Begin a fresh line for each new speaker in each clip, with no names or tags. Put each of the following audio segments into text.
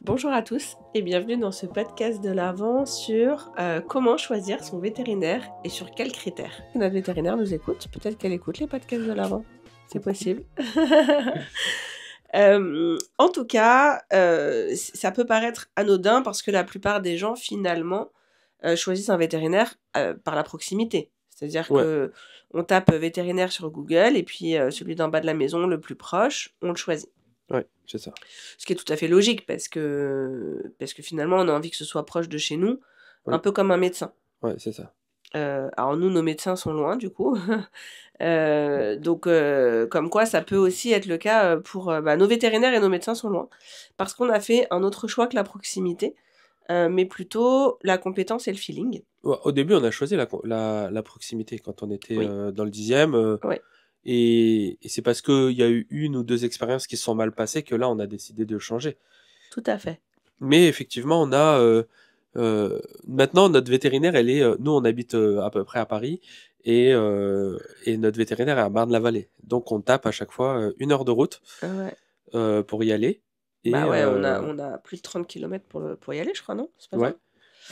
Bonjour à tous et bienvenue dans ce podcast de l'Avent sur comment choisir son vétérinaire et sur quels critères. Notre vétérinaire nous écoute, peut-être qu'elle écoute les podcasts de l'Avent, c'est possible. En tout cas, ça peut paraître anodin parce que la plupart des gens finalement choisissent un vétérinaire par la proximité. C'est-à-dire que on tape vétérinaire sur Google et puis celui d'en bas de la maison, le plus proche, on le choisit.
Ouais, c'est ça.
Ce qui est tout à fait logique parce que finalement on a envie que ce soit proche de chez nous, un peu comme un médecin.
Ouais, c'est ça.
Alors nous, nos médecins sont loin du coup. Donc comme quoi ça peut aussi être le cas pour nos vétérinaires et nos médecins sont loin. Parce qu'on a fait un autre choix que la proximité, mais plutôt la compétence et le feeling.
Ouais, au début, on a choisi la proximité quand on était dans le 10e.
Ouais.
Et c'est parce qu'il y a eu une ou deux expériences qui se sont mal passées que là, on a décidé de changer.
Tout à fait.
Mais effectivement, on a... maintenant, notre vétérinaire, elle est... nous, on habite à peu près à Paris et notre vétérinaire est à Marne-la-Vallée. Donc, on tape à chaque fois 1 heure de route pour y aller. Et,
on a plus de 30 km pour y aller, je crois, non? C'est pas ça?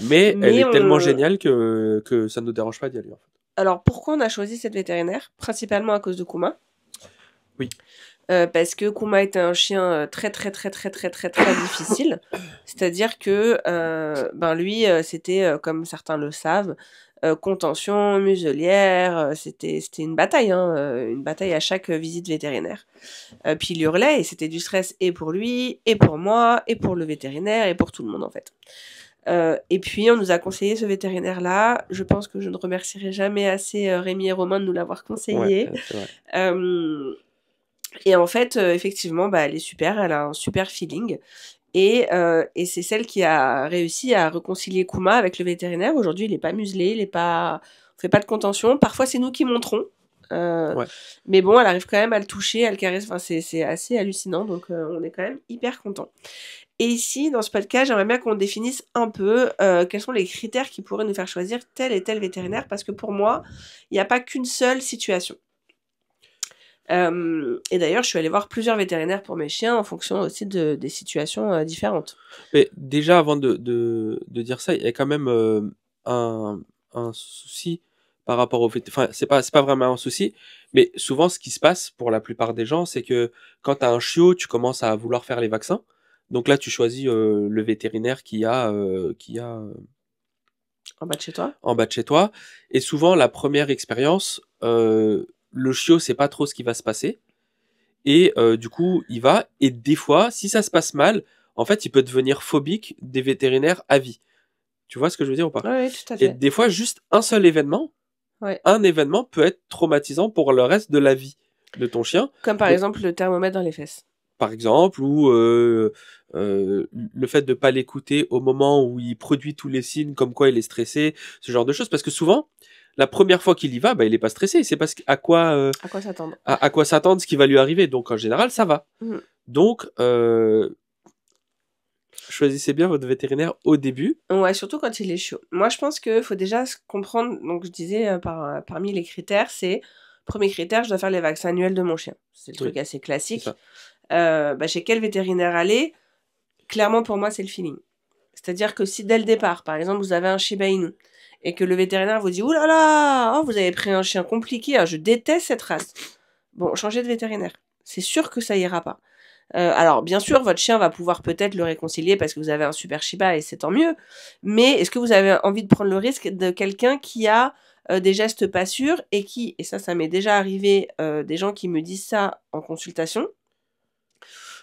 Mais elle est tellement géniale que ça ne nous dérange pas d'y aller, en fait.
Alors, pourquoi on a choisi cette vétérinaire? Principalement à cause de Kuma.
Oui.
Parce que Kuma était un chien très difficile. C'est-à-dire que lui, c'était, comme certains le savent, contention, muselière, c'était une bataille, une bataille à chaque visite vétérinaire. Puis il hurlait et c'était du stress et pour lui, et pour moi, et pour le vétérinaire, et pour tout le monde en fait. Et puis on nous a conseillé ce vétérinaire-là. Je pense que je ne remercierai jamais assez Rémi et Romain de nous l'avoir conseillé.
Ouais, c'est vrai.
Et en fait, effectivement, elle est super, elle a un super feeling. Et c'est celle qui a réussi à réconcilier Kuma avec le vétérinaire. Aujourd'hui, il n'est pas muselé, on fait pas de contention. Parfois, c'est nous qui montrons. Mais bon, elle arrive quand même à le toucher, à le caresser. Enfin, c'est assez hallucinant, donc on est quand même hyper content. Et ici, dans ce podcast, j'aimerais bien qu'on définisse un peu quels sont les critères qui pourraient nous faire choisir tel et tel vétérinaire, parce que pour moi, il n'y a pas qu'une seule situation. Et d'ailleurs, je suis allée voir plusieurs vétérinaires pour mes chiens en fonction aussi des situations différentes.
Mais déjà, avant de dire ça, il y a quand même un souci par rapport au vétérinaire. Enfin, c'est pas vraiment un souci, mais souvent, ce qui se passe pour la plupart des gens, c'est que quand tu as un chiot, tu commences à vouloir faire les vaccins. Donc là, tu choisis le vétérinaire qui a
en bas de chez toi.
En bas de chez toi. Et souvent, la première expérience, le chiot sait pas trop ce qui va se passer. Et du coup, il va. Et des fois, si ça se passe mal, en fait, il peut devenir phobique des vétérinaires à vie. Tu vois ce que je veux dire ou pas?
Oui, tout à fait.
Et des fois, juste un seul événement, un événement peut être traumatisant pour le reste de la vie de ton chien.
Comme par exemple le thermomètre dans les fesses.
Par exemple, ou le fait de pas l'écouter au moment où il produit tous les signes comme quoi il est stressé, ce genre de choses. Parce que souvent, la première fois qu'il y va, il est pas stressé. C'est parce à quoi
s'attendre.
À quoi s'attendre, ce qui va lui arriver. Donc en général, ça va. Donc choisissez bien votre vétérinaire au début.
Ouais, surtout quand il est chaud. Moi, je pense qu'il faut déjà comprendre, donc je disais, parmi les critères, c'est, premier critère, je dois faire les vaccins annuels de mon chien. C'est le truc assez classique. Chez quel vétérinaire aller? Clairement, pour moi, c'est le feeling. C'est-à-dire que si dès le départ, par exemple, vous avez un Shiba Inu, et que le vétérinaire vous dit « Ouh là là, vous avez pris un chien compliqué, je déteste cette race. » Bon, changez de vétérinaire. C'est sûr que ça ira pas. Alors, bien sûr, votre chien va pouvoir peut-être le réconcilier parce que vous avez un super Shiba et c'est tant mieux. Mais est-ce que vous avez envie de prendre le risque de quelqu'un qui a des gestes pas sûrs et ça m'est déjà arrivé, des gens qui me disent ça en consultation.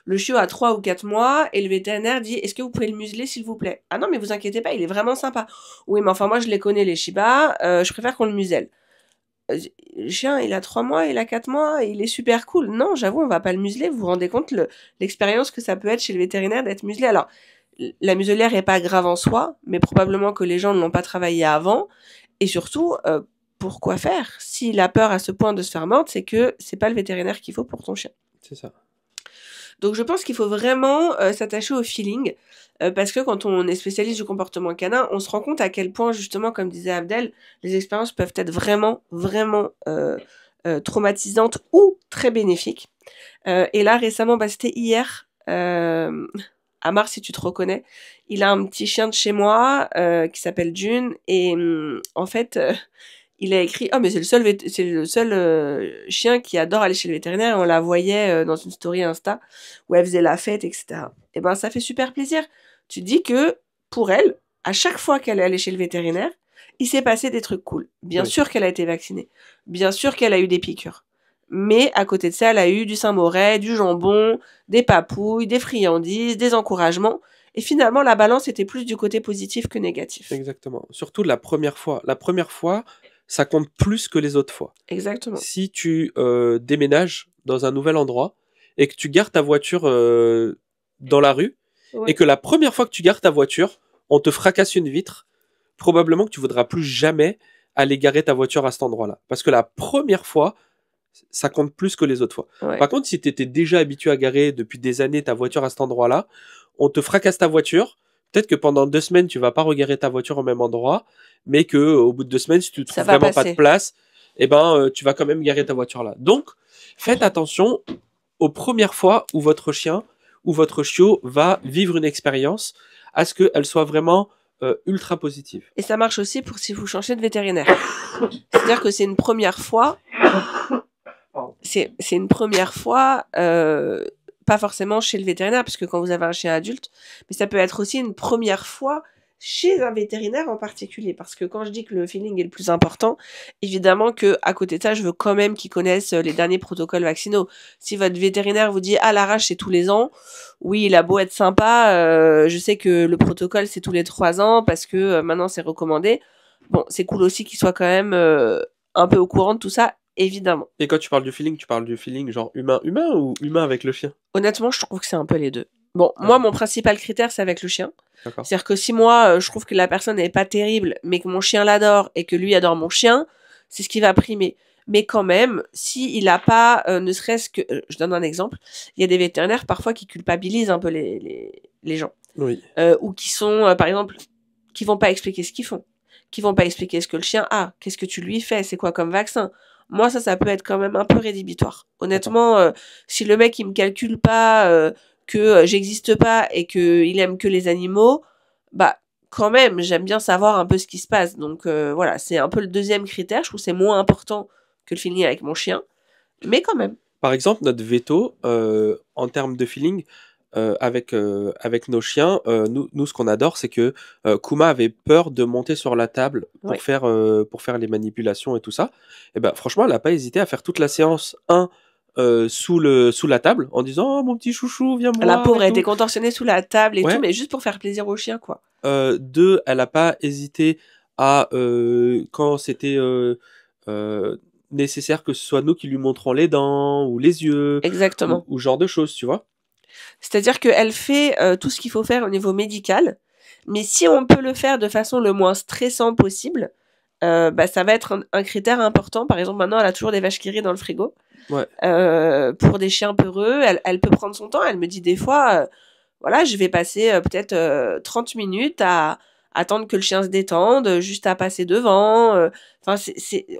Le chiot a 3 ou 4 mois et le vétérinaire dit « Est-ce que vous pouvez le museler, s'il vous plaît ?» « Ah non, mais vous inquiétez pas, il est vraiment sympa. »« Oui, mais enfin, moi, je les connais, les Shiba. Je préfère qu'on le muselle. » Le chien, il a 3 mois, il a 4 mois, il est super cool. Non, j'avoue, on va pas le museler. Vous vous rendez compte l'expérience que ça peut être chez le vétérinaire d'être muselé. Alors, la muselière est pas grave en soi, mais probablement que les gens ne l'ont pas travaillé avant. Et surtout, pourquoi faire? S'il a peur à ce point de se faire mordre, c'est que c'est pas le vétérinaire qu'il faut pour ton chien.
C'est ça.
Donc je pense qu'il faut vraiment s'attacher au feeling, parce que quand on est spécialiste du comportement canin, on se rend compte à quel point, justement, comme disait Abdel, les expériences peuvent être vraiment traumatisantes ou très bénéfiques. Et là, récemment, c'était hier, Amar, si tu te reconnais, il a un petit chien de chez moi qui s'appelle June et en fait, il a écrit « Oh mais c'est le seul chien qui adore aller chez le vétérinaire. » On la voyait dans une story Insta où elle faisait la fête, etc. Et ben ça fait super plaisir. Tu dis que pour elle, à chaque fois qu'elle est allée chez le vétérinaire, il s'est passé des trucs cool. Bien sûr qu'elle a été vaccinée. Bien sûr qu'elle a eu des piqûres. Mais à côté de ça, elle a eu du Saint-Moré, du jambon, des papouilles, des friandises, des encouragements. Et finalement, la balance était plus du côté positif que négatif.
Exactement. Surtout la première fois. La première fois, ça compte plus que les autres fois.
Exactement.
Si tu déménages dans un nouvel endroit et que tu gares ta voiture dans la rue et que la première fois que tu gares ta voiture, on te fracasse une vitre, probablement que tu voudras plus jamais aller garer ta voiture à cet endroit-là. Parce que la première fois, ça compte plus que les autres fois.
Ouais.
Par contre, si tu étais déjà habitué à garer depuis des années ta voiture à cet endroit-là, on te fracasse ta voiture, peut-être que pendant 2 semaines, tu vas pas regarer ta voiture au même endroit, mais que au bout de 2 semaines, si tu trouves vraiment pas de place, eh ben, tu vas quand même garer ta voiture là. Donc, faites attention aux premières fois où votre chien ou votre chiot va vivre une expérience, à ce qu'elle soit vraiment ultra positive.
Et ça marche aussi pour si vous changez de vétérinaire. C'est-à-dire que c'est une première fois. C'est une première fois, pas forcément chez le vétérinaire, parce que quand vous avez un chien adulte, mais ça peut être aussi une première fois chez un vétérinaire en particulier. Parce que quand je dis que le feeling est le plus important, évidemment que à côté de ça, je veux quand même qu'ils connaissent les derniers protocoles vaccinaux. Si votre vétérinaire vous dit « Ah, la rage, c'est tous les ans », oui, il a beau être sympa, je sais que le protocole, c'est tous les 3 ans, parce que maintenant, c'est recommandé. Bon, c'est cool aussi qu'il soit quand même un peu au courant de tout ça, évidemment.
Et quand tu parles du feeling genre humain-humain ou humain avec le chien?
Honnêtement, je trouve que c'est un peu les deux. Bon, moi, mon principal critère, c'est avec le chien.
D'accord.
C'est-à-dire que si moi, je trouve que la personne n'est pas terrible, mais que mon chien l'adore et que lui adore mon chien, c'est ce qui va primer. Mais quand même, si il a pas, ne serait-ce que, je donne un exemple, il y a des vétérinaires parfois qui culpabilisent un peu les gens.
Oui.
Ou qui sont, par exemple, qui vont pas expliquer ce qu'ils font, qui vont pas expliquer ce que le chien a, qu'est-ce que tu lui fais, c'est quoi comme vaccin. Moi, ça peut être quand même un peu rédhibitoire. Honnêtement, si le mec, il me calcule pas que j'existe pas et que il aime que les animaux, bah, quand même, j'aime bien savoir un peu ce qui se passe. Donc, voilà, c'est un peu le deuxième critère. Je trouve que c'est moins important que le feeling avec mon chien. Mais quand même.
Par exemple, notre veto, en termes de feeling, avec nos chiens, nous, ce qu'on adore, c'est que Kuma avait peur de monter sur la table pour faire les manipulations et tout ça. Et ben, franchement, elle a pas hésité à faire toute la séance sous la table en disant « Oh, mon petit chouchou, viens me voir. »
La pauvre a été contorsionnée sous la table et tout, mais juste pour faire plaisir au chien, quoi.
2, elle a pas hésité à, quand c'était nécessaire que ce soit nous qui lui montrons les dents ou les yeux.
Exactement.
Ou genre de choses, tu vois.
C'est-à-dire qu'elle fait tout ce qu'il faut faire au niveau médical, mais si on peut le faire de façon le moins stressante possible, bah, ça va être un critère important. Par exemple, maintenant, elle a toujours des vaches qui rient dans le frigo.
Ouais.
Pour des chiens peureux, elle peut prendre son temps. Elle me dit des fois, voilà, je vais passer peut-être 30 minutes à attendre que le chien se détende, juste à passer devant. Enfin,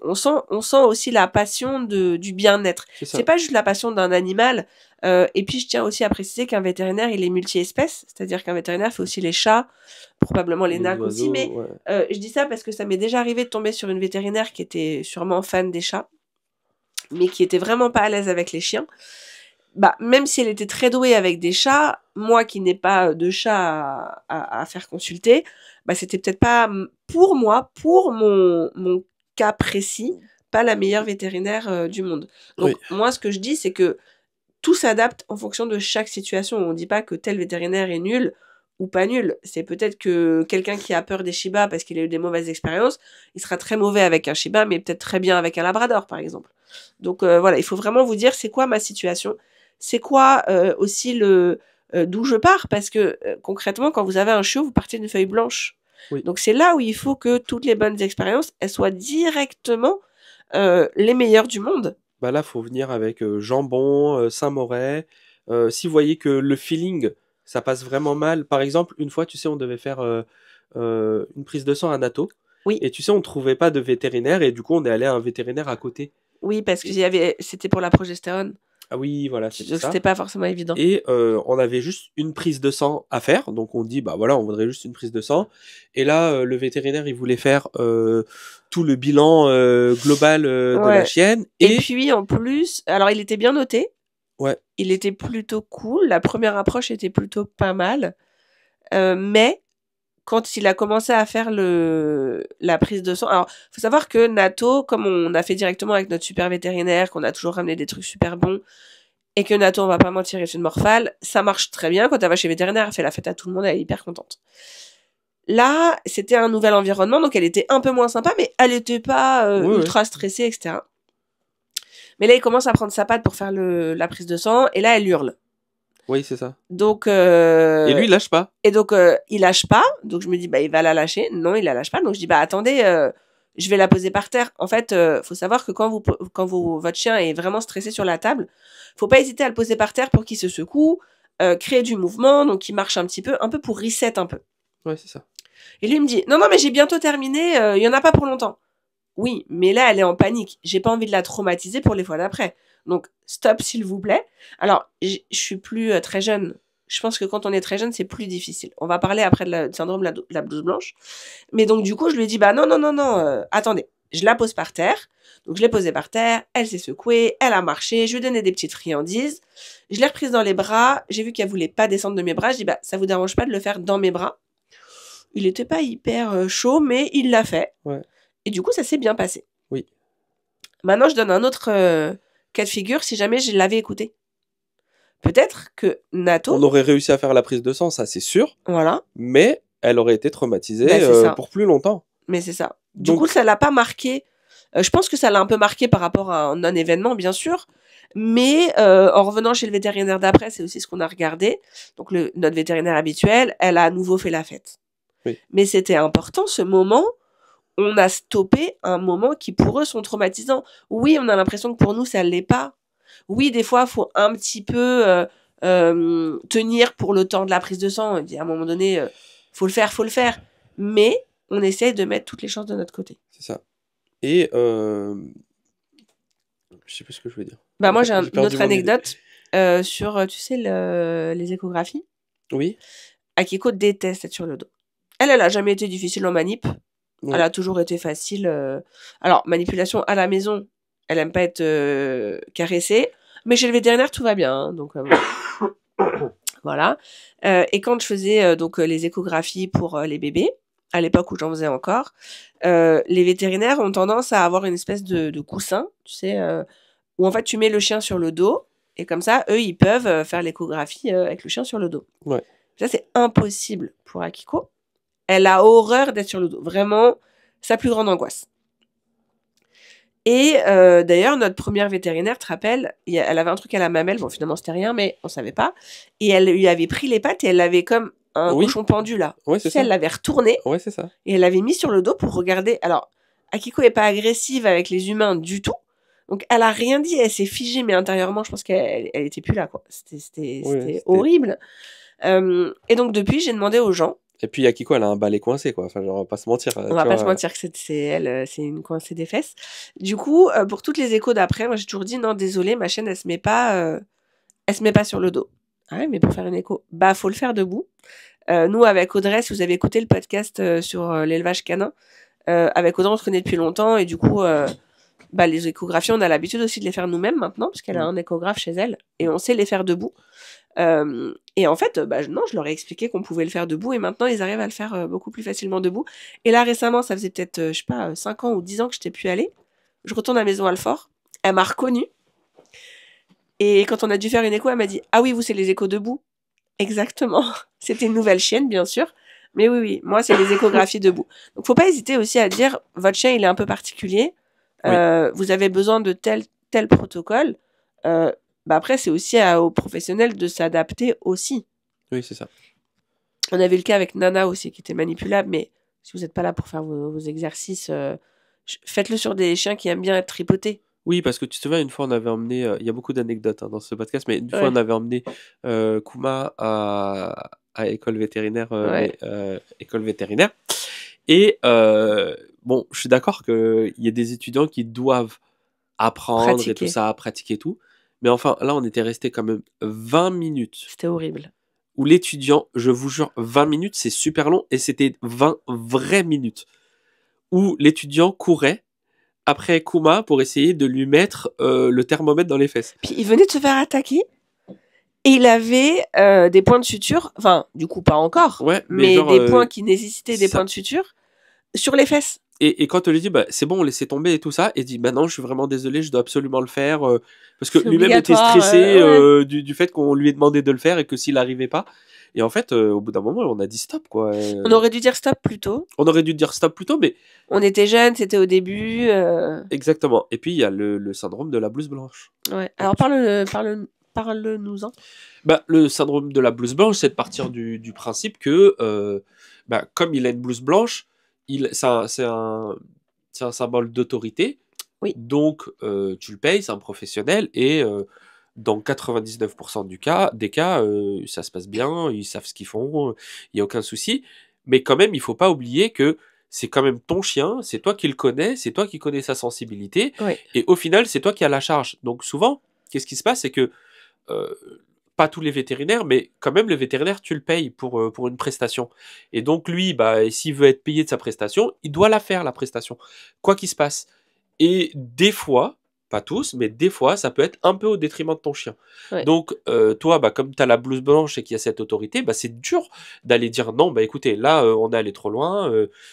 on sent aussi la passion du bien-être. C'est pas juste la passion d'un animal. Et puis, je tiens aussi à préciser qu'un vétérinaire, il est multi-espèces. C'est-à-dire qu'un vétérinaire fait aussi les chats, probablement les nacs aussi. Mais je dis ça parce que ça m'est déjà arrivé de tomber sur une vétérinaire qui était sûrement fan des chats, mais qui était vraiment pas à l'aise avec les chiens. Bah, même si elle était très douée avec des chats, moi qui n'ai pas de chat à faire consulter, bah, c'était peut-être pas pour moi, pour mon cas précis, pas la meilleure vétérinaire du monde. Donc, moi, ce que je dis, c'est que tout s'adapte en fonction de chaque situation. On dit pas que tel vétérinaire est nul ou pas nul. C'est peut-être que quelqu'un qui a peur des Shiba parce qu'il a eu des mauvaises expériences, il sera très mauvais avec un Shiba, mais peut-être très bien avec un Labrador, par exemple. Donc, voilà, il faut vraiment vous dire c'est quoi ma situation. C'est quoi aussi d'où je pars, parce que concrètement, quand vous avez un chiot, vous partez d'une feuille blanche. Oui. Donc c'est là où il faut que toutes les bonnes expériences, elles soient directement les meilleures du monde.
Bah là, faut venir avec jambon, Saint-Moré. Si vous voyez que le feeling, ça passe vraiment mal. Par exemple, une fois, tu sais, on devait faire une prise de sang à Nato.
Oui.
Et tu sais, on trouvait pas de vétérinaire et du coup, on est allé à un vétérinaire à côté.
Oui, parce que c'était pour la progestérone.
Ah oui, voilà, c'était
Donc
ça.
c'était pas forcément évident.
Et on avait juste une prise de sang à faire. Donc on dit, bah voilà, on voudrait juste une prise de sang. Et là, le vétérinaire, il voulait faire tout le bilan global de la
Ouais.
chienne.
Et puis en plus, alors il était bien noté.
Ouais.
Il était plutôt cool. La première approche était plutôt pas mal. Mais quand il a commencé à faire la prise de sang, alors faut savoir que Nato, comme on a fait directement avec notre super vétérinaire, qu'on a toujours ramené des trucs super bons, et que Nato, on va pas mentir, est une morphale, ça marche très bien. Quand elle va chez le vétérinaire, elle fait la fête à tout le monde, elle est hyper contente. Là, c'était un nouvel environnement, donc elle était un peu moins sympa, mais elle était pas ultra stressée, etc. Mais là, il commence à prendre sa patte pour faire la prise de sang, et là, elle hurle.
Oui, c'est ça.
Donc,
et lui, il lâche pas.
Et donc, il lâche pas. Donc, je me dis, bah, il va la lâcher. Non, il la lâche pas. Donc, je dis, bah, attendez, je vais la poser par terre. En fait, faut savoir que quand votre chien est vraiment stressé sur la table, faut pas hésiter à le poser par terre pour qu'il se secoue, créer du mouvement, donc il marche un peu pour reset un peu.
Ouais, c'est ça.
Et lui, il me dit, non, mais j'ai bientôt terminé, il y en a pas pour longtemps. Oui, mais là, elle est en panique. J'ai pas envie de la traumatiser pour les fois d'après. Donc, stop, s'il vous plaît. Alors, je suis plus très jeune. Je pense que quand on est très jeune, c'est plus difficile. On va parler après du syndrome de la blouse blanche. Mais donc, du coup, je lui ai dit, bah non, attendez. Je la pose par terre. Donc, je l'ai posée par terre. Elle s'est secouée. Elle a marché. Je lui ai donné des petites friandises. Je l'ai reprise dans les bras. J'ai vu qu'elle voulait pas descendre de mes bras. Je dis, bah, ça vous dérange pas de le faire dans mes bras? Il était pas hyper chaud, mais il l'a fait.
Ouais.
Et du coup, ça s'est bien passé.
Oui.
Maintenant, je donne un autre cas de figure si jamais je l'avais écouté. Peut-être que Nato...
On aurait réussi à faire la prise de sang, ça c'est sûr.
Voilà.
Mais elle aurait été traumatisée pour plus longtemps.
Mais c'est ça. Du coup, ça l'a pas marqué. Je pense que ça l'a un peu marqué par rapport à un non-événement, bien sûr. Mais en revenant chez le vétérinaire d'après, c'est aussi ce qu'on a regardé. Donc, notre vétérinaire habituel, elle a à nouveau fait la fête.
Oui.
Mais c'était important, ce moment... On a stoppé un moment qui pour eux sont traumatisants. Oui, on a l'impression que pour nous ça l'est pas. Oui, des fois faut un petit peu tenir pour le temps de la prise de sang. À un moment donné, faut le faire. Mais on essaie de mettre toutes les chances de notre côté.
C'est ça. Et je sais plus ce que je veux dire.
Bah moi j'ai une autre anecdote sur tu sais les échographies.
Oui.
Akiko déteste être sur le dos. Elle a jamais été difficile en manip. Ouais. Elle a toujours été facile. Alors, manipulation à la maison, elle aime pas être caressée. Mais chez le vétérinaire, tout va bien. Hein, donc, voilà. Et quand je faisais donc les échographies pour les bébés, à l'époque où j'en faisais encore, les vétérinaires ont tendance à avoir une espèce de coussin, tu sais, où en fait tu mets le chien sur le dos. Et comme ça, eux, ils peuvent faire l'échographie avec le chien sur le dos.
Ouais.
Ça, c'est impossible pour Akiko. Elle a horreur d'être sur le dos. Vraiment, sa plus grande angoisse. Et d'ailleurs, notre première vétérinaire, te rappelles, elle avait un truc à la mamelle. Bon, finalement, c'était rien, mais on savait pas. Et elle lui avait pris les pattes et elle l'avait comme un cochon pendu, là.
Ouais, c'est ça.
Elle l'avait retourné.
Ouais, c'est ça.
Et elle l'avait mis sur le dos pour regarder. Alors, Akiko est pas agressive avec les humains du tout. Donc, elle a rien dit. Elle s'est figée, mais intérieurement, je pense qu'elle était plus là, quoi. C'était horrible. Et donc, depuis, j'ai demandé aux gens.
Et puis Akiko, elle a un balai coincé, quoi. Enfin, genre, on va pas se mentir.
On va pas se mentir que c'est elle, c'est une coincée des fesses. Du coup, pour toutes les échos d'après, moi j'ai toujours dit non, désolé, ma chaîne elle se met pas sur le dos. Ah ouais, mais pour faire une écho, bah faut le faire debout. Nous avec Audrey, si vous avez écouté le podcast sur l'élevage canin, avec Audrey on se connaît depuis longtemps et du coup, bah les échographies on a l'habitude aussi de les faire nous-mêmes maintenant parce qu'elle a un échographe chez elle et on sait les faire debout. Et en fait, bah, non, je leur ai expliqué qu'on pouvait le faire debout et maintenant ils arrivent à le faire beaucoup plus facilement debout. Et là récemment, ça faisait peut-être, je sais pas, 5 ans ou 10 ans que je n'étais plus allée. Je retourne à Maison Alfort. Elle m'a reconnue. Et quand on a dû faire une écho, elle m'a dit « Ah oui, vous, c'est les échos debout ?» Exactement. C'était une nouvelle chienne, bien sûr. Mais oui, moi, c'est les échographies debout. Donc, faut pas hésiter aussi à dire « Votre chien, il est un peu particulier. Vous avez besoin de tel protocole. » Bah après, c'est aussi aux professionnels de s'adapter aussi.
Oui, c'est ça.
On avait le cas avec Nana aussi, qui était manipulable, mais si vous n'êtes pas là pour faire vos exercices, faites-le sur des chiens qui aiment bien être tripotés.
Oui, parce que tu te souviens, une fois, on avait emmené... Il y a beaucoup d'anecdotes dans ce podcast, mais une fois, on avait emmené Kuma à école vétérinaire. École vétérinaire. Et bon, je suis d'accord qu'il y a des étudiants qui doivent apprendre et tout ça, pratiquer tout. Mais enfin, là, on était resté quand même 20 minutes.
C'était horrible.
Où l'étudiant, je vous jure, 20 minutes, c'est super long, et c'était 20 vraies minutes. Où l'étudiant courait après Kuma pour essayer de lui mettre le thermomètre dans les fesses.
Puis il venait de se faire attaquer. Et il avait des points de suture, enfin, du coup, pas encore,
Ouais,
mais
genre,
des points qui nécessitaient des
ça-
points de suture sur les fesses.
Et quand on lui dit, bah, c'est bon, on laissait tomber et tout ça, et il dit, bah non, je suis vraiment désolé, je dois absolument le faire, parce que
C'est
lui-même était
obligatoire,
stressé
ouais.
du fait qu'on lui ait demandé de le faire et que s'il n'arrivait pas. Et en fait, au bout d'un moment, on a dit stop, quoi.
On aurait dû dire stop plus tôt.
On aurait dû dire stop plus tôt, mais
On était jeunes, c'était au début.
exactement. Et puis, il y a le syndrome de la blouse blanche.
Ouais. Alors parle-nous-en.
Bah, le syndrome de la blouse blanche, c'est de partir du principe que, bah, comme il a une blouse blanche, c'est un symbole d'autorité.
Oui.
Donc, tu le payes, c'est un professionnel, et dans 99% des cas, ça se passe bien, ils savent ce qu'ils font, il n'y a aucun souci. Mais quand même, il faut pas oublier que c'est quand même ton chien, c'est toi qui le connais, c'est toi qui connais sa sensibilité,
Oui.
et au final, c'est toi qui as la charge. Donc souvent, qu'est-ce qui se passe, c'est que euh, pas tous les vétérinaires, mais quand même le vétérinaire, tu le payes pour une prestation. Et donc lui, bah, s'il veut être payé de sa prestation, il doit la faire, la prestation, quoi qu'il se passe. Et des fois, pas tous, mais des fois, ça peut être un peu au détriment de ton chien.
Ouais.
Donc toi, bah, comme tu as la blouse blanche et qu'il y a cette autorité, bah, c'est dur d'aller dire non, bah écoutez, là, on est allé trop loin,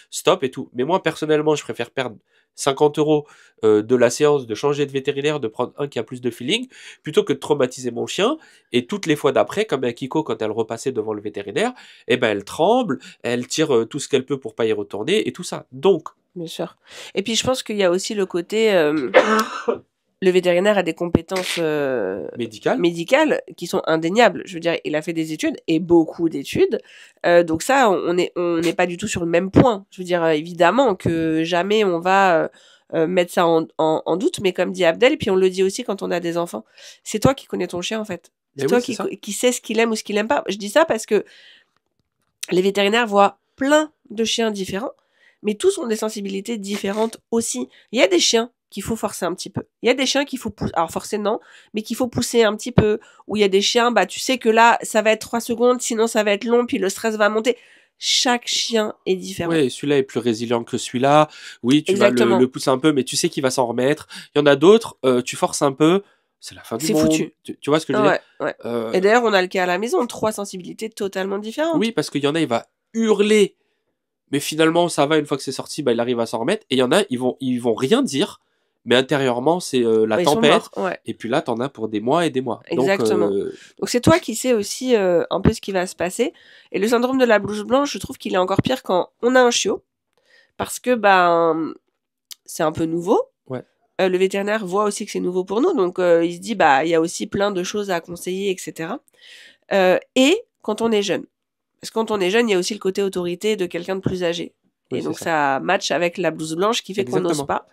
stop et tout. Mais moi, personnellement, je préfère perdre 50 euros de la séance, de changer de vétérinaire, de prendre un qui a plus de feeling, plutôt que de traumatiser mon chien. Et toutes les fois d'après, comme Akiko, quand elle repassait devant le vétérinaire, eh ben elle tremble, elle tire tout ce qu'elle peut pour pas y retourner et tout ça. Donc,
Bien sûr. Et puis je pense qu'il y a aussi le côté le vétérinaire a des compétences médicales qui sont indéniables. Je veux dire, il a fait des études et beaucoup d'études. Donc ça, on n'est pas du tout sur le même point. Je veux dire, évidemment que jamais on va mettre ça en doute, mais comme dit Abdel, et puis on le dit aussi quand on a des enfants, c'est toi qui connais ton chien en fait. C'est toi qui sais ce qu'il aime ou ce qu'il aime pas. Je dis ça parce que les vétérinaires voient plein de chiens différents, mais tous ont des sensibilités différentes aussi. Il y a des chiens qu'il faut forcer un petit peu. Il y a des chiens qu'il faut pousser, alors forcer non, mais qu'il faut pousser un petit peu. Ou il y a des chiens, bah tu sais que là, ça va être 3 secondes, sinon ça va être long, puis le stress va monter. Chaque chien est différent.
Oui, celui-là est plus résilient que celui-là. Oui, tu
Exactement.
vas le pousser un peu, mais tu sais qu'il va s'en remettre. Il y en a d'autres, tu forces un peu, c'est la fin du monde.
C'est foutu.
Tu vois ce que je veux dire?
Ouais. Et d'ailleurs, on a le cas à la maison, 3 sensibilités totalement différentes.
Oui, parce qu'il y en a, il va hurler, mais finalement, ça va, une fois que c'est sorti, bah, il arrive à s'en remettre. Et il y en a, ils vont rien dire, mais intérieurement, c'est la tempête.
Ouais.
Et puis là, t'en as pour des mois et des mois.
Exactement. Donc c'est toi qui sais aussi un peu ce qui va se passer. Et le syndrome de la blouse blanche, je trouve qu'il est encore pire quand on a un chiot. Parce que ben c'est un peu nouveau.
Ouais.
Le vétérinaire voit aussi que c'est nouveau pour nous. Donc il se dit, bah il y a aussi plein de choses à conseiller, etc. Et quand on est jeune. Parce que quand on est jeune, il y a aussi le côté autorité de quelqu'un de plus âgé.
Oui,
et donc ça match avec la blouse blanche qui fait qu'on n'ose pas.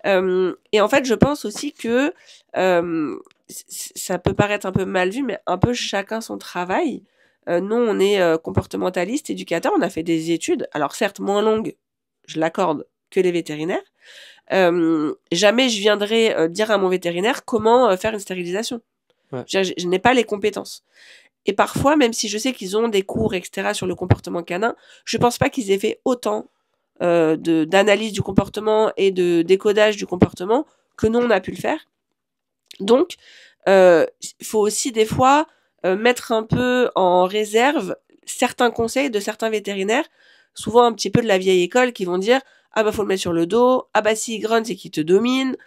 Et en fait, je pense aussi que ça peut paraître un peu mal vu, mais un peu chacun son travail. Nous, on est comportementaliste, éducateur, on a fait des études, alors certes moins longues, je l'accorde, que les vétérinaires. Jamais je viendrai dire à mon vétérinaire comment faire une stérilisation.
Ouais.
Je n'ai pas les compétences. Et parfois, même si je sais qu'ils ont des cours, etc., sur le comportement canin, je pense pas qu'ils aient fait autant d'analyse du comportement et de décodage du comportement que nous, on a pu le faire. Donc, il faut aussi des fois mettre un peu en réserve certains conseils de certains vétérinaires, souvent un petit peu de la vieille école, qui vont dire « Ah bah faut le mettre sur le dos, ah bah s'il grogne, c'est qu'il te domine. »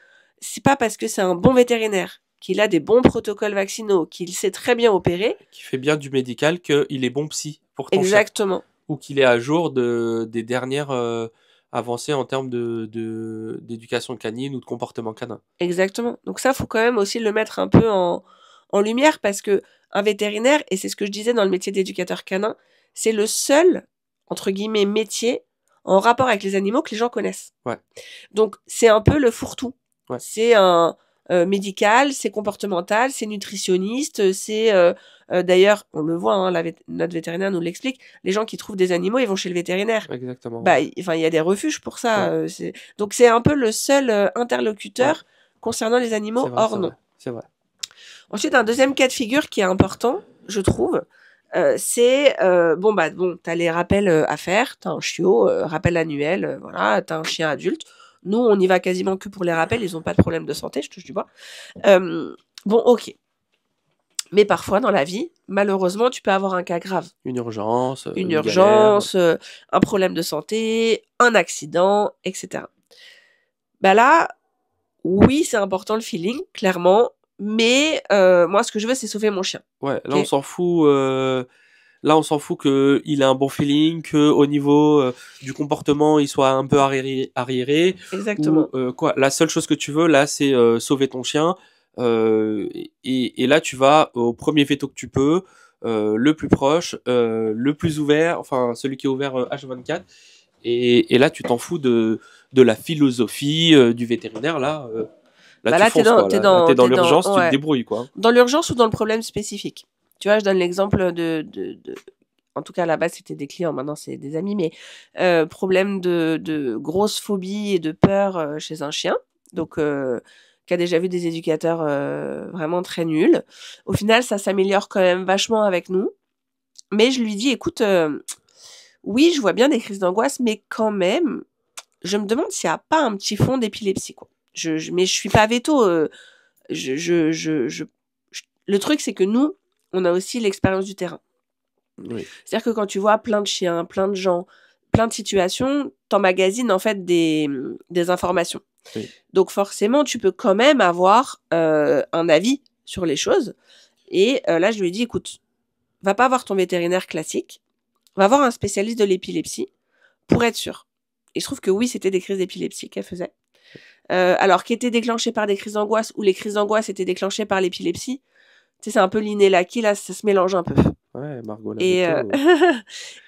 C'est pas parce que c'est un bon vétérinaire, qu'il a des bons protocoles vaccinaux, qu'il sait très bien opérer.
Qui fait bien du médical, qu'il est bon psy pour ton
Exactement.
chien. Ou qu'il est à jour des dernières avancées en termes d'éducation canine ou de comportement canin.
Exactement. Donc ça, faut quand même aussi le mettre un peu en lumière, parce que un vétérinaire, et c'est ce que je disais dans le métier d'éducateur canin, c'est le seul, entre guillemets, métier en rapport avec les animaux que les gens connaissent.
Ouais.
Donc c'est un peu le fourre-tout.
Ouais.
C'est un médical, c'est comportemental, c'est nutritionniste, c'est d'ailleurs, on le voit, hein, notre vétérinaire nous l'explique, les gens qui trouvent des animaux, ils vont chez le vétérinaire.
Exactement.
Bah, enfin, il y a des refuges pour ça. Ouais. Donc c'est un peu le seul interlocuteur concernant les animaux hors nom.
C'est vrai.
Ensuite, un deuxième cas de figure qui est important, je trouve, c'est t'as les rappels à faire, t'as un chiot, rappel annuel, voilà, t'as un chien adulte. Nous, on y va quasiment que pour les rappels, ils ont pas de problème de santé, je touche du bois. Bon, ok. Mais parfois, dans la vie, malheureusement, tu peux avoir un cas grave.
Une urgence,
Une
galère.
urgence, un problème de santé, un accident, etc. Bah là, oui, c'est important le feeling, clairement. Mais moi, ce que je veux, c'est sauver mon chien.
Ouais, là,
Ok.
on s'en fout. Là, on s'en fout que il a un bon feeling, que au niveau du comportement, il soit un peu arriéré.
Exactement.
Ou quoi. La seule chose que tu veux, là, c'est sauver ton chien. Et là, tu vas au premier veto que tu peux, le plus proche, le plus ouvert, enfin celui qui est ouvert H24. Et là, tu t'en fous de la philosophie du vétérinaire. Là,
Bah
tu
là,
fonces, quoi. Là, t'es dans l'urgence, tu te
ouais.
débrouilles, quoi.
Dans l'urgence ou dans le problème spécifique. Tu vois, je donne l'exemple en tout cas, à la base, c'était des clients, maintenant, c'est des amis, mais problème de grosse phobie et de peur chez un chien. Donc, qui a déjà vu des éducateurs vraiment très nuls. Au final, ça s'améliore quand même vachement avec nous. Mais je lui dis, écoute, oui, je vois bien des crises d'angoisse, mais quand même, je me demande s'il n'y a pas un petit fond d'épilepsie, quoi. Mais je suis pas veto. Le truc, c'est que nous, on a aussi l'expérience du terrain.
Oui.
C'est-à-dire que quand tu vois plein de chiens, plein de gens, plein de situations, t'emmagasines en fait des informations.
Oui.
Donc forcément, tu peux quand même avoir un avis sur les choses. Et là, je lui ai dit, écoute, va pas voir ton vétérinaire classique, va voir un spécialiste de l'épilepsie pour être sûr. Et je trouve que oui, c'était des crises d'épilepsie qu'elle faisait. Alors, qui étaient déclenchées par des crises d'angoisse ou les crises d'angoisse étaient déclenchées par l'épilepsie, tu sais, c'est un peu l'inné l'acquis, là, ça se mélange un peu.
Ouais, Margot
Et,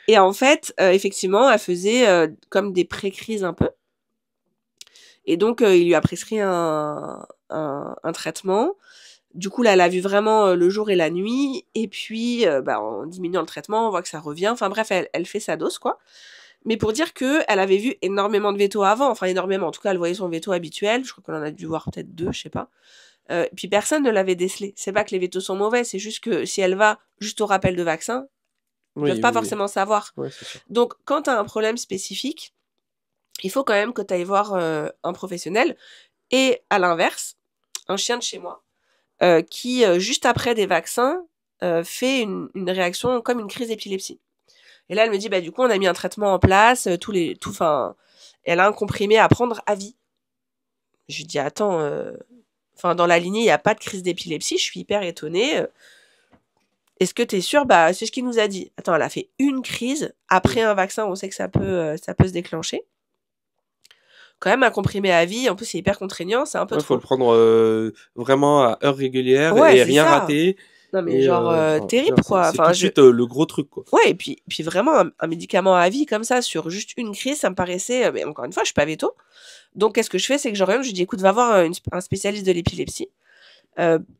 et en fait, effectivement, elle faisait comme des pré-crises un peu. Et donc, il lui a prescrit un traitement. Du coup, là, elle a vu vraiment le jour et la nuit. Et puis, en diminuant le traitement, on voit que ça revient. Enfin bref, elle fait sa dose, quoi. Mais pour dire que elle avait vu énormément de vétos avant. Enfin, énormément. En tout cas, elle voyait son veto habituel. Je crois qu'on en a dû voir peut-être 2, je sais pas. Puis personne ne l'avait décelé. C'est pas que les vétos sont mauvais, c'est juste que si elle va juste au rappel de vaccin, ils peuvent pas forcément savoir.
Ouais, c'est sûr.
Donc, quand tu as un problème spécifique, il faut quand même que tu ailles voir un professionnel. Et à l'inverse, un chien de chez moi, qui, juste après des vaccins, fait une réaction comme une crise d'épilepsie. Et là, elle me dit, du coup, on a mis un traitement en place, elle a un comprimé à prendre à vie. Je lui dis, attends, dans la lignée, il n'y a pas de crise d'épilepsie, je suis hyper étonnée. Est-ce que t'es sûre? C'est ce qu'il nous a dit. Attends, elle a fait une crise. Après un vaccin, on sait que ça peut se déclencher. Quand même, un comprimé à vie, en plus, c'est hyper contraignant, c'est un peu trop.
Faut le prendre vraiment à heure régulière et rien rater.
Non, mais terrible, quoi.
C'est tout de suite le gros truc, quoi.
Ouais, et puis vraiment, un médicament à vie comme ça, sur juste une crise, ça me paraissait... Mais encore une fois, je suis pas veto. Donc, qu'est-ce que je fais? C'est que j'oriente, je lui dis, écoute, va voir un spécialiste de l'épilepsie.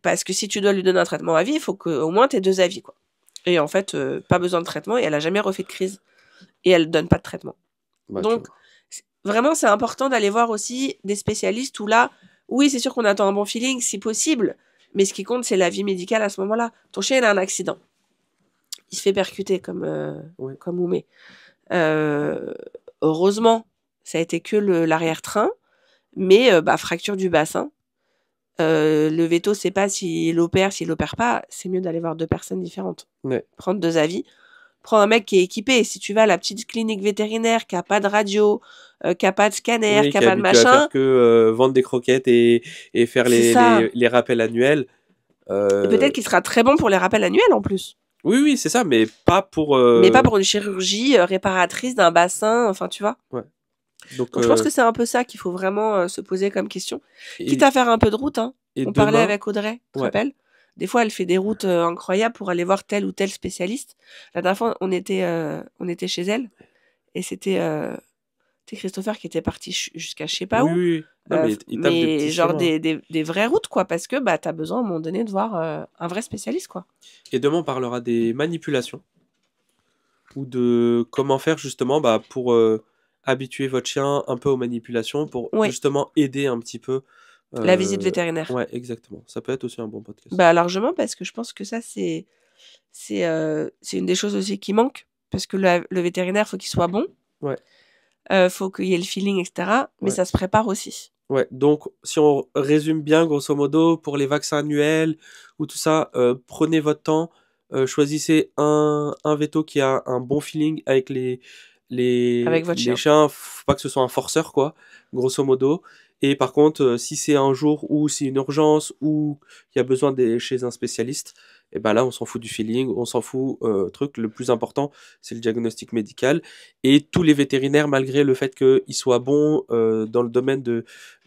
Parce que si tu dois lui donner un traitement à vie, il faut qu'au moins t'aies 2 avis, quoi. Et en fait, pas besoin de traitement, et elle a jamais refait de crise. Et elle donne pas de traitement. Donc, vraiment, c'est important d'aller voir aussi des spécialistes où là, oui, c'est sûr qu'on attend un bon feeling, si possible, mais ce qui compte, c'est l'avis médical à ce moment-là. Ton chien, il a un accident. Il se fait percuter comme Oumé. Heureusement, ça a été que l'arrière-train, mais fracture du bassin. Le veto, c'est pas s'il opère pas, c'est mieux d'aller voir 2 personnes différentes.
Ouais.
Prendre 2 avis. Prends un mec qui est équipé. Si tu vas à la petite clinique vétérinaire qui a pas de radio, qui a pas de scanner, qui a pas de machin.
À faire que vendre des croquettes et faire les rappels annuels.
Et peut-être qu'il sera très bon pour les rappels annuels en plus.
Oui, c'est ça, mais pas pour...
Mais pas pour une chirurgie réparatrice d'un bassin, enfin, tu vois.
Ouais.
Donc je pense que c'est un peu ça qu'il faut vraiment se poser comme question. Quitte à faire un peu de route, hein. On parlait avec Audrey, tu te rappelles? Des fois, elle fait des routes incroyables pour aller voir tel ou tel spécialiste. La dernière fois, on était chez elle et c'était Christopher qui était parti jusqu'à je sais pas où.
Oui. Non, mais il tape des petits
genre
chemins.
des vraies routes, quoi, parce que t'as besoin à un moment donné de voir un vrai spécialiste, quoi.
Et demain, on parlera des manipulations ou de comment faire justement pour habituer votre chien un peu aux manipulations pour justement aider un petit peu
La visite vétérinaire.
Ouais, exactement. Ça peut être aussi un bon podcast.
Bah largement, parce que je pense que ça, c'est une des choses aussi qui manque. Parce que le vétérinaire, faut qu'il soit bon.
Ouais.
Faut qu'il y ait le feeling, etc. Mais
Ouais.
ça se prépare aussi.
Ouais, donc si on résume bien, grosso modo, pour les vaccins annuels ou tout ça, prenez votre temps, choisissez un véto qui a un bon feeling avec
Avec votre chien.
chiens, faut pas que ce soit un forceur, quoi, grosso modo. Et par contre, si c'est un jour où c'est une urgence ou il y a besoin chez un spécialiste, et ben là, on s'en fout du feeling, on s'en fout, truc. Le plus important, c'est le diagnostic médical. Et tous les vétérinaires, malgré le fait qu'ils soient bons dans le domaine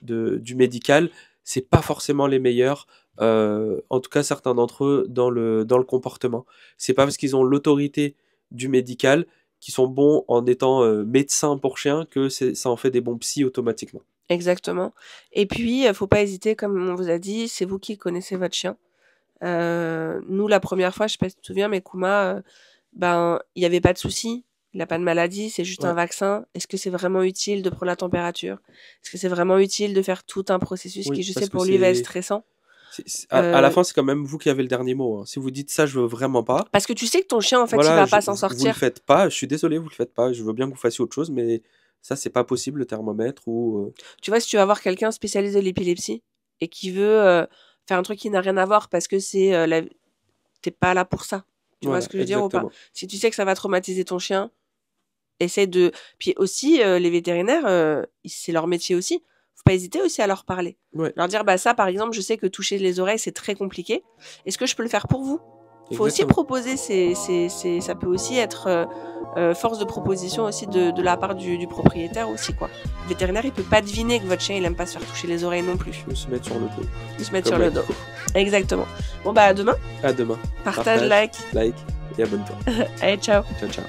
du médical, c'est pas forcément les meilleurs. En tout cas, certains d'entre eux dans le comportement. C'est pas parce qu'ils ont l'autorité du médical qui sont bons en étant médecins pour chiens que ça en fait des bons psys automatiquement.
Exactement. Et puis, faut pas hésiter, comme on vous a dit, c'est vous qui connaissez votre chien. Nous, la première fois, je sais pas si tu te souviens, mais Kuma, il y avait pas de souci. Il a pas de maladie, c'est juste un vaccin. Est-ce que c'est vraiment utile de prendre la température? Est-ce que c'est vraiment utile de faire tout un processus qui, je sais, pour lui va être stressant?
À la fin, c'est quand même vous qui avez le dernier mot. Hein. Si vous dites ça, je veux vraiment pas.
Parce que tu sais que ton chien, en fait, il va pas s'en sortir.
Vous le faites pas. Je suis désolé, vous le faites pas. Je veux bien que vous fassiez autre chose, mais ça, c'est pas possible, le thermomètre ou.
Tu vois, si tu vas voir quelqu'un spécialisé de l'épilepsie et qui veut faire un truc qui n'a rien à voir parce que t'es pas là pour ça. Tu vois ce que je veux dire ou pas? Si tu sais que ça va traumatiser ton chien, essaie de. Puis aussi, les vétérinaires, c'est leur métier aussi. Faut pas hésiter aussi à leur parler.
Ouais.
Leur dire, ça, par exemple, je sais que toucher les oreilles, c'est très compliqué. Est-ce que je peux le faire pour vous? Faut aussi proposer, ça peut aussi être force de proposition aussi de la part du propriétaire aussi, quoi. Le vétérinaire, il peut pas deviner que votre chien, il aime pas se faire toucher les oreilles non plus.
Il peut se mettre sur le dos.
Il se mettre sur le dos. Exactement. Bon, à demain.
À demain.
Partage, like.
Like et abonne-toi.
Allez, ciao.
Ciao, ciao.